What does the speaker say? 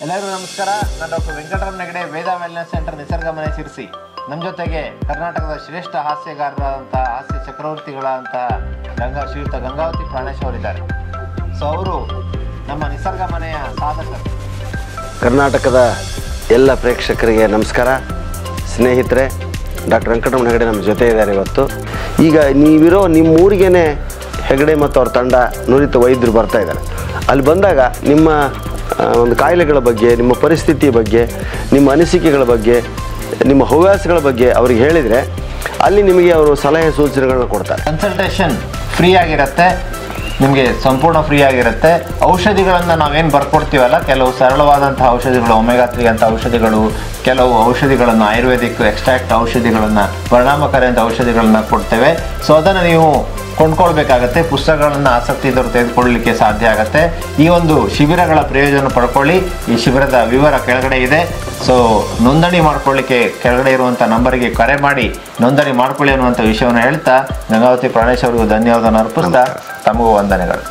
ಎಲ್ಲರಿಗೂ ನಮಸ್ಕಾರ. ನಾನು ಡಾಕ್ಟರ್ ವೆಂಕಟರಮಣ ಹೆಗಡೆ, ವೇದ ವೆಲ್ನೆಸ್ ಸೆಂಟರ್, ನಿಸರ್ಗ ಮನೆ ಶಿರಸಿ. ನಮ್ಮ ಜೊತೆಗೆ ಕರ್ನಾಟಕದ ಶ್ರೇಷ್ಠ ಹಾಸ್ಯಗಾರರಾದಂಥ ಹಾಸ್ಯ ಚಕ್ರವರ್ತಿಗಳಂತ ಶ್ರೀಯುತ ಗಂಗಾವತಿ ಪ್ರಾಣೇಶ್ ಅವರಿದ್ದಾರೆ. ಸೊ ಅವರು ನಮ್ಮ ನಿಸರ್ಗ ಮನೆಯ ಸಾಧಕರು. ಕರ್ನಾಟಕದ ಎಲ್ಲ ಪ್ರೇಕ್ಷಕರಿಗೆ ನಮಸ್ಕಾರ. ಸ್ನೇಹಿತರೆ, ಡಾಕ್ಟರ್ ವೆಂಕಟರಮಣ ಹೆಗಡೆ ನಮ್ಮ ಜೊತೆ ಇದ್ದಾರೆ ಇವತ್ತು. ಈಗ ನೀವಿರೋ ನಿಮ್ಮ ಊರಿಗೇ ಹೆಗಡೆ ಮತ್ತು ಅವ್ರ ತಂಡ ನುರಿತ ವೈದ್ಯರು ಬರ್ತಾ ಇದ್ದಾರೆ. ಅಲ್ಲಿ ಬಂದಾಗ ನಿಮ್ಮ ಒಂದು ಕಾಯಿಲೆಗಳ ಬಗ್ಗೆ, ನಿಮ್ಮ ಪರಿಸ್ಥಿತಿಯ ಬಗ್ಗೆ, ನಿಮ್ಮ ಅನಿಸಿಕೆಗಳ ಬಗ್ಗೆ, ನಿಮ್ಮ ಹವ್ಯಾಸಗಳ ಬಗ್ಗೆ ಅವ್ರಿಗೆ ಹೇಳಿದರೆ ಅಲ್ಲಿ ನಿಮಗೆ ಅವರು ಸಲಹೆ ಸೂಚನೆಗಳನ್ನ ಕೊಡ್ತಾರೆ. ಕನ್ಸಲ್ಟೇಷನ್ ಫ್ರೀ ಆಗಿರುತ್ತೆ, ನಿಮಗೆ ಸಂಪೂರ್ಣ ಫ್ರೀ ಆಗಿರುತ್ತೆ. ಔಷಧಿಗಳನ್ನು ನಾವೇನು ಬರ್ಕೊಡ್ತೀವಲ್ಲ, ಕೆಲವು ಸರಳವಾದಂಥ ಔಷಧಿಗಳು, ಒಮೆಗಾ 3 ಅಂತ ಔಷಧಿಗಳು, ಕೆಲವು ಔಷಧಿಗಳನ್ನು ಆಯುರ್ವೇದಿಕ್ ಎಕ್ಸ್ಟ್ರಾಕ್ಟ್ ಔಷಧಿಗಳನ್ನು, ಪರಿಣಾಮಕಾರಿ ಅಂತ ಔಷಧಿಗಳನ್ನು ಕೊಡ್ತೇವೆ. ಸೊ ಅದನ್ನು ನೀವು ಕೊಂಡ್ಕೊಳ್ಬೇಕಾಗತ್ತೆ. ಪುಸ್ತಕಗಳನ್ನು ಆಸಕ್ತಿ ಇದ್ದವರು ತೆಗೆದುಕೊಳ್ಳಲಿಕ್ಕೆ ಸಾಧ್ಯ ಆಗುತ್ತೆ. ಈ ಒಂದು ಶಿಬಿರಗಳ ಪ್ರಯೋಜನ ಪಡ್ಕೊಳ್ಳಿ. ಈ ಶಿಬಿರದ ವಿವರ ಕೆಳಗಡೆ ಇದೆ. ಸೊ ನೋಂದಣಿ ಮಾಡ್ಕೊಳ್ಳಿಕ್ಕೆ ಕೆಳಗಡೆ ಇರುವಂಥ ನಂಬರಿಗೆ ಕರೆ ಮಾಡಿ ನೋಂದಣಿ ಮಾಡ್ಕೊಳ್ಳಿ ಅನ್ನುವಂಥ ವಿಷಯವನ್ನು ಹೇಳ್ತಾ ಗಂಗಾವತಿ ಪ್ರಾಣೇಶ್ ಅವರಿಗೂ ಧನ್ಯವಾದನ ಅರ್ಪಿಸ್ತಾ ತಮಗೂ ವಂದನೆಗಳು.